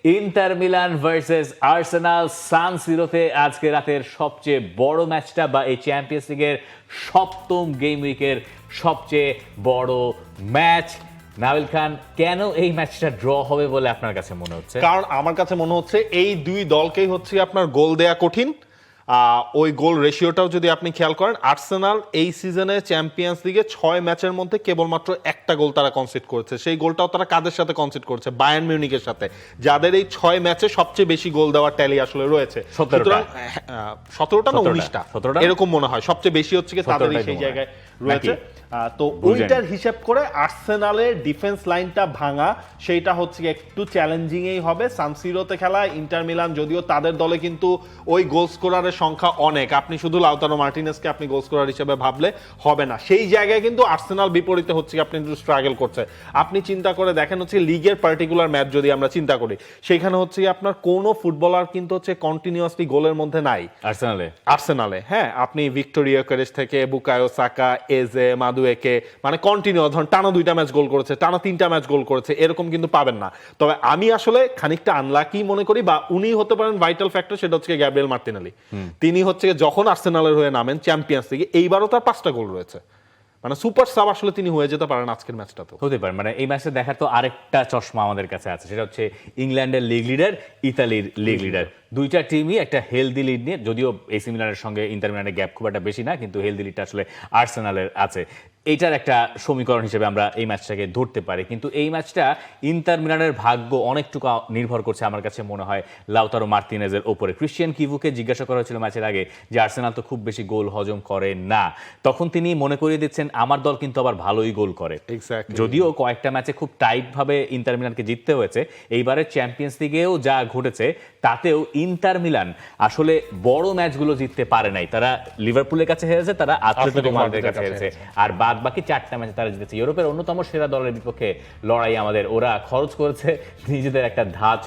Inter Milan versus Arsenal সান সিরোতে আজকে রাতের সবচেয়ে বড় ম্যাচটা বা এই চ্যাম্পিয়ন্স লিগের সপ্তম গেম উইকের সবচেয়ে বড় ম্যাচ। নাবিল খান, কেন এই ম্যাচটা ড্র হবে বলে আপনার কাছে মনে হচ্ছে? কারণ আমার কাছে মনে হচ্ছে এই দুই দলকেই হচ্ছে আপনার গোল দেয়া কঠিন। ওই গোল রেশিওটাও যদি আপনি খেয়াল করেন, আর্সেনাল এই সিজনে চ্যাম্পিয়ন্স লিগে 6 ম্যাচের মধ্যে কেবলমাত্র একটা গোল তারা কনসিড করেছে। সেই গোলটাও তারা কাদের সাথে কনসিড করেছে? বায়ার্ন মিউনিখের সাথে, যাদের এই 6 ম্যাচে সবচেয়ে বেশি গোল দেওয়ার ট্যালি আসলে রয়েছে। 17টা না 19টা এরকম মনে হয়, সবচেয়ে বেশি হচ্ছে তাদের সেই জায়গায় রয়েছে। তো ওইটার হিসাব করে আর্সেনালের ডিফেন্স লাইনটা ভাঙা, সেইটা হচ্ছে একটু চ্যালেঞ্জিং এই হবে। সান সিরোতে খেলা ইন্টার মিলান, যদিও তাদের দলে কিন্তু ওই গোল স্কোরারের সংখ্যা অনেক, আপনি শুধু লাউতারো মার্টিনেজকে আপনি গোল স্কোরার হিসেবে ভাবলে হবে না। সেই জায়গায় কিন্তু আর্সেনাল বিপরীতে হচ্ছে আপনি একটু স্ট্রাগল করছে। আপনি চিন্তা করে দেখেন হচ্ছে লিগের পার্টিকুলার ম্যাচ যদি আমরা চিন্তা করি, সেখানে হচ্ছে আপনার কোনো ফুটবলার কিন্তু হচ্ছে কন্টিনিউয়াসলি গোলের মধ্যে নাই আর্সেনালে। হ্যাঁ, আপনি ভিক্টোরিয়া ক্যারেজ থেকে বুকায়ো সাকা, এজে, মাদুয়েকে, মানে কন্টিনিউ ধরুন টানা 2টা ম্যাচ গোল করেছে, টানা 3টা ম্যাচ গোল করেছে, এরকম কিন্তু পাবেন না। তবে আমি আসলে খানিকটা আনলাকি মনে করি, বা উনি হতে পারেন ভাইটাল ফ্যাক্টর, সেটা হচ্ছে গ্যাব্রিয়েল মার্টিনেলি। তিনি হচ্ছে যখন আর্সেনালের হয়ে নামেন চ্যাম্পিয়ন্স লিগে, এইবারও তার 5টা গোল রয়েছে। মানে সুপার সাব আসলে তিনি হয়ে যেতে পারেন আজকের ম্যাচটাতে। হতে পারে, মানে এই ম্যাচটা দেখার তো আরেকটা চশমা আমাদের কাছে আছে, সেটা হচ্ছে ইংল্যান্ডের লিগ লিডার, ইতালির লিগ লিডার। দুইটা টিমই একটা হেলদি লিড নিয়ে, যদিও এসি মিলানের সঙ্গে ইন্টার মিলানের গ্যাপ খুব একটা বেশি না, কিন্তু হেলদি লিডটা আসলে আর্সেনালের আছে। এইটার একটা সমীকরণ হিসেবে আমরা এই ম্যাচটাকে ধরতে পারি। কিন্তু এই ম্যাচটা ইন্টার মিলানের ভাগ্য অনেকটুকু নির্ভর করছে আমার কাছে মনে হয় লাউতারো মার্টিনেজের ওপরে। ক্রিশ্চিয়ান কিভুকে জিজ্ঞাসা করা হয়েছিল ম্যাচের আগে যে আর্সেনাল তো খুব বেশি গোল হজম করে না, তখন তিনি মনে করিয়ে দিচ্ছেন আমার দল কিন্তু আবার ভালোই গোল করে। যদিও কয়েকটা ম্যাচে খুব টাইট ভাবে ইন্টার মিলানকে জিততে হয়েছে, এইবারের চ্যাম্পিয়ন্স লিগেও যা ঘটেছে তাতেও ইন্টার মিলান আসলে বড় ম্যাচগুলো জিততে পারে নাই। তারা লিভারপুলের কাছে হেরেছে, তারা আতলেতিকো মাদ্রিদের কাছে হেরেছে, আর বাকি 4টা ম্যাচে তারা জিতেছে। ইউরোপের অন্যতম সেরা দলের বিপক্ষে লড়াই আমাদের। ওরা খরচ করেছে, নিজেদের একটা ধাঁচ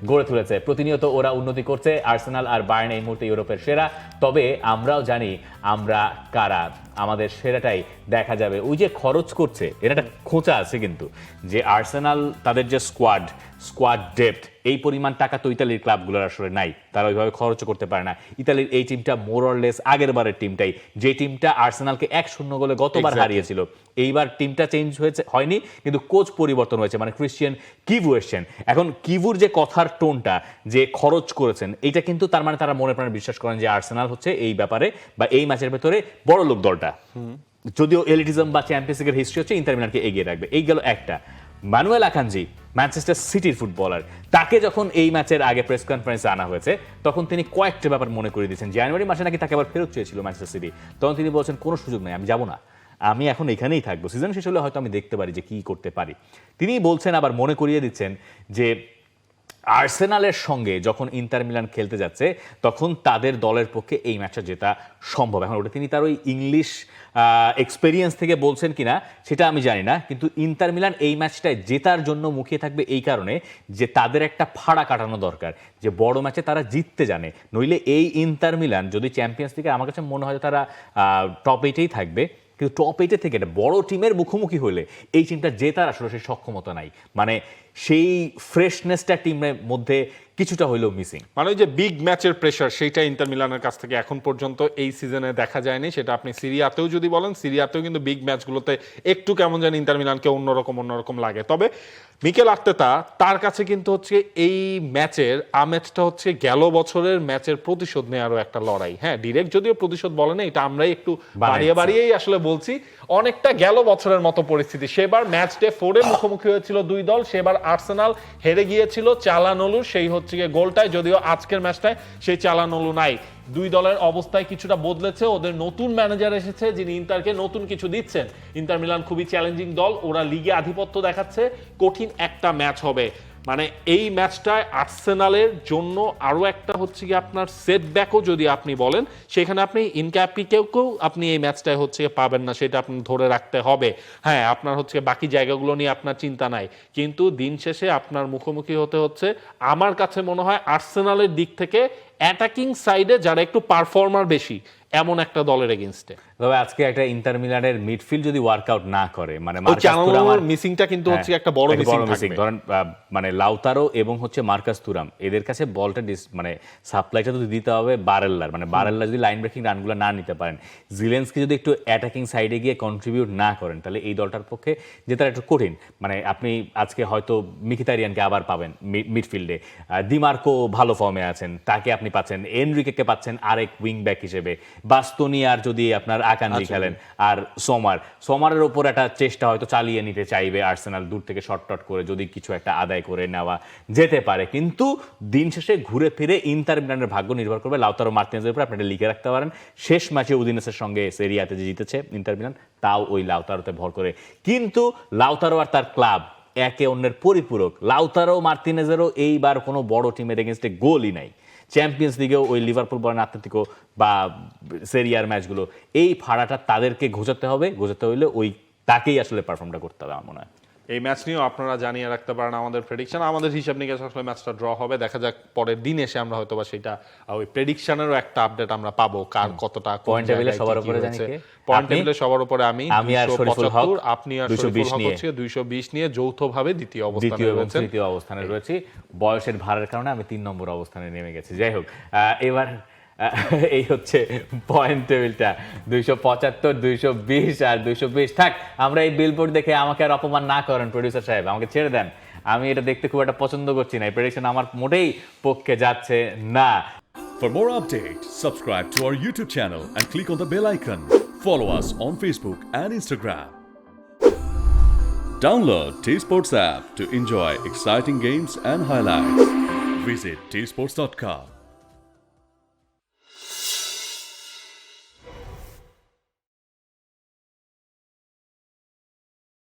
গড়ে তুলেছে, প্রতিনিয়ত ওরা উন্নতি করছে। আর্সেনাল আর বায়ার্ন এই মুহূর্তে ইউরোপের সেরা। তবে আমরাও জানি আমরা কারা, আমাদের সেরাটাই দেখা যাবে। ওই যে খরচ করছে, এটা একটা খোঁচা আছে কিন্তু, যে আর্সেনাল তাদের যে স্কোয়াড ডেপথ, এই পরিমাণ টাকা তো ইতালির ক্লাবগুলোর আসলে নাই, তারা ওইভাবে খরচ করতে পারে না। ইতালির এই টিমটা মোর অর লেস আগের বারের টিমটাই, যে টিমটা আর্সেনালকে 1-0 গোলে গতবার হারিয়েছিল। এইবার টিমটা চেঞ্জ হয়নি, কিন্তু কোচ পরিবর্তন হয়েছে, মানে ক্রিশ্চিয়ান কিভু এসছেন। এখন কিভুর যে কথার টোনটা, যে খরচ করেছেন, এইটা কিন্তু তার মানে তারা মনে প্রাণে বিশ্বাস করেন যে আর্সেনাল হচ্ছে এই ব্যাপারে বা এই ম্যাচের ভেতরে বড় লোক দলটা। যদিও এলিটিজম বা চ্যাম্পিয়ন্স লিগের হিস্ট্রি হচ্ছে ইন্টার মিলানকে এগিয়ে রাখবে। এই গেল একটা। মানুয়েল আকানজি, ম্যানচেস্টার সিটির ফুটবলার, তাকে যখন এই ম্যাচের আগে প্রেস কনফারেন্সে আনা হয়েছে, তখন তিনি কয়েকটা ব্যাপার মনে করে দিয়েছেন। জানুয়ারি মাসে নাকি তাকে আবার ফেরত চেয়েছিল ম্যানচেস্টার সিটি, তখন তিনি বলছেন কোনো সুযোগ নেই, আমি যাব না, আমি এখন এখানেই থাকবো, সিজন শেষ হলে হয়তো আমি দেখতে পারি যে কি করতে পারি। তিনি বলছেন, আবার মনে করিয়ে দিচ্ছেন যে আর্সেনালের সঙ্গে যখন ইন্টার মিলান খেলতে যাচ্ছে, তখন তাদের দলের পক্ষে এই ম্যাচটা জেতা সম্ভব। এখন ওটা তিনি তার ওই ইংলিশ এক্সপেরিয়েন্স থেকে বলছেন কিনা সেটা আমি জানি না, কিন্তু ইন্টার মিলান এই ম্যাচটায় জেতার জন্য মুখিয়ে থাকবে এই কারণে যে তাদের একটা ফাড়া কাটানো দরকার, যে বড় ম্যাচে তারা জিততে জানে। নইলে এই ইন্টার মিলান যদি চ্যাম্পিয়ন্স লিগে, আমার কাছে মনে হয় তারা টপ 8-এই থাকবে, কিন্তু টপ 8 থেকে একটা বড় টিমের মুখোমুখি হলে এই টিমটা জেতার আসলে সেই সক্ষমতা নাই, মানে সেই ফ্রেশনেসটা টিমের মধ্যে কিছুটা হইলেও মিসিং। মানে ওই যে বিগ ম্যাচের প্রেশার, সেইটা ইন্টার মিলানের কাছ থেকে এখন পর্যন্ত এই সিজনে দেখা যায়নি। সেটা আপনি সিরিয়াতেও যদি বলেন, সিরিয়াতেও কিন্তু বিগ ম্যাচগুলোতে একটু কেমন যেন ইন্টার মিলানকে অন্যরকম লাগে। তবে মিকেল আর্তেতা, তার কাছে কিন্তু হচ্ছে এই ম্যাচের আমেজটা হচ্ছে গেল বছরের ম্যাচের প্রতিশোধ নেওয়ারও একটা লড়াই। হ্যাঁ, ডিরেক্ট যদিও প্রতিশোধ বলে না, এটা আমরাই একটু বাড়িয়েই আসলে বলছি। অনেকটা গেল বছরের মতো পরিস্থিতি। সেবার ম্যাচ ডে 4-এ মুখোমুখি হয়েছিল দুই দল, সেবার আর্সেনাল হেরে গিয়েছিল চালানোলুর সেই হচ্ছে গোলটায়, যদিও আজকের ম্যাচটায় সেই চালানোলু নাই। দুই দলের অবস্থায় কিছুটা বদলেছে, ওদের নতুন ম্যানেজার এসেছে যিনি ইন্টারকে নতুন কিছু দিচ্ছেন। ইন্টার মিলান খুবই চ্যালেঞ্জিং দল, ওরা লিগে আধিপত্য দেখাচ্ছে, কঠিন একটা ম্যাচ হবে। মানে এই ম্যাচটায় আর্সেনালের জন্য আরো একটা হচ্ছে কি আপনার সেটব্যাকও যদি আপনি বলেন, সেখানে আপনি ইনক্যাপিকেও আপনি এই ম্যাচটায় হচ্ছে পাবেন না, সেটা আপনি ধরে রাখতে হবে। হ্যাঁ, আপনার হচ্ছে বাকি জায়গাগুলো নিয়ে আপনার চিন্তা নাই, কিন্তু দিন শেষে আপনার মুখোমুখি হতে হচ্ছে আমার কাছে মনে হয় আর্সেনালের দিক থেকে অ্যাটাকিং সাইডে যারা একটু পারফর্মার বেশি এমন একটা দলের এগেইনস্টে। তবে আজকে একটা ইন্টার মিলানের মিডফিল্ড যদি ওয়ার্কআউট না করে, মানে মার্কাস তুরাম চানোর মিসিংটা কিন্তু হচ্ছে একটা বড় মিসিং থাকবে। ধরেন মানে লাউতারো এবং হচ্ছে মার্কাস তুরাম, এদের কাছে বলটা মানে সাপ্লাইটা তো দিতে হবে বারেল্লার, মানে বারেল্লা যদি লাইন ব্রেকিং রানগুলো না নিতে পারেন, জিলেন্সকি যদি একটু অ্যাটাকিং সাইডে গিয়ে কন্ট্রিবিউট না করেন, তাহলে এই দলটার পক্ষে জেতাটা একটু কঠিন। মানে আপনি আজকে হয়তো মিখিতারিয়ানকে আবার পাবেন মিডফিল্ডে, দিমার্কো ভালো ফর্মে আছেন, তাকে আপনি পাচ্ছেন, এনরিকে পাচ্ছেন আরেক উইং ব্যাক হিসেবে, বাস্তোনিয়ার যদি আপনার আকান্দি খেলেন, আর সোমারের ওপর একটা চেষ্টা হয়তো চালিয়ে নিতে চাইবে আর্সেনাল, দূর থেকে শর্ট টট করে যদি কিছু একটা আদায় করে নেওয়া যেতে পারে। কিন্তু দিন শেষে ঘুরে ফিরে ইন্টার মিলানের ভাগ্য নির্ভর করবে লাউতারো মার্টিনেজের উপর। আপনারা লিখে রাখতে পারেন, শেষ ম্যাচে উদিনেসের সঙ্গে সেরিয়াতে যে জিতেছে ইন্টার মিলান, তাও ওই লাউতারোতে ভর করে। কিন্তু লাউতারো আর তার ক্লাব একে অন্যের পরিপূরক। লাউতারো মার্টিনেজেরও এইবার কোনো বড় টিমের এগেনস্টে গোলই নাই। চ্যাম্পিয়ন্স লিগেও ওই লিভারপুল বলেন, আতলেতিকো বা সেরিয়ার ম্যাচগুলো, এই ফাড়াটা তাদেরকে ঘোচাতে হবে। ঘোচাতে হইলে ওই তাকেই আসলে পারফর্মটা করতে হবে আমার মনে হয়। এই ম্যাচ নিয়েও আপনারা জানিয়ে রাখতে পারেন আমাদের প্রেডিকশন। আমাদের হিসাব নিকাশ আসলে ম্যাচটা ড্র হবে, দেখা যাক পরের দিন এসে আমরা হয়তো বা সেটা ওই প্রেডিকশনেরও একটা আপডেট আমরা পাবো, কার কতটা পয়েন্ট টেবিলে সবার উপরে জানি কে? পয়েন্ট টেবিলে সবার উপরে আমি আর শরীফুল হক, আপনি আর শরীফুল হক হচ্ছে 220 নিয়ে যৌথভাবে দ্বিতীয় অবস্থানে রয়েছে। বয়সের ভারের কারণে আমি 3 নম্বর অবস্থানে নেমে গেছি। যাই হোক, এবার এই হচ্ছে পয়েন্ট টেবিলটা, 275, 220 আর 220। থাক, আমরা এই বিলবোর্ড দেখে আমাকে আর অপমান না করেন প্রোডিউসার সাহেব, আমাকে ছেড়ে দেন। আমি এটা দেখতে খুব একটা পছন্দ করছি না, এই প্রেডিকশন আমার মোটেই পক্ষে যাচ্ছে না। For more updates, subscribe to our YouTube channel and click on the bell icon. Follow us on Facebook and Instagram. Download T-Sports app to enjoy exciting games and highlights. Visit tsports.com.